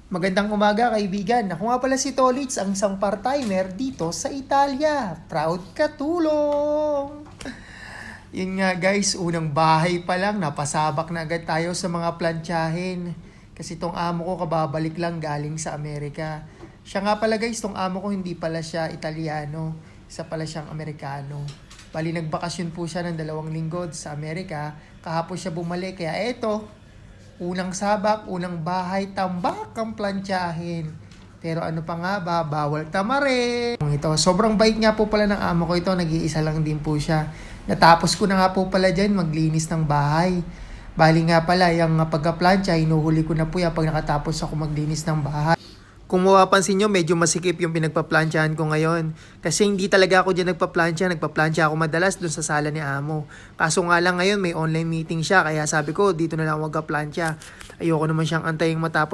Magandang umaga kaibigan. Ako nga pala si Tolits, ang isang part-timer dito sa Italia. Proud katulong! Yun nga guys, unang bahay pa lang, napasabak na agad tayo sa mga plantsahin. Kasi tong amo ko kababalik lang galing sa Amerika. Siya nga pala guys, tong amo ko hindi pala siya Italiano. Isa pala siyang Amerikano. Bali nagbakasyon po siya ng 2 linggo sa Amerika. Kahapon siya bumalik, kaya eto, unang sabak, unang bahay, tambak ang plantsahin. Pero ano pa nga ba, bawal tamarin. Ito, sobrang bait nga po pala ng amo ko ito, nag-iisa lang din po siya. Natapos ko na nga po pala dyan, maglinis ng bahay. Bali nga pala, yung pagka-plancha, hinuhuli ko na po yan pag nakatapos ako maglinis ng bahay. Kung mapapansin nyo, medyo masikip yung pinagpaplansyahan ko ngayon. Kasi hindi talaga ako dyan nagpaplansya ako madalas dun sa sala ni amo. Kaso nga lang ngayon may online meeting siya, kaya sabi ko dito na lang magpa-plansya. Ayoko naman siyang antaying matapos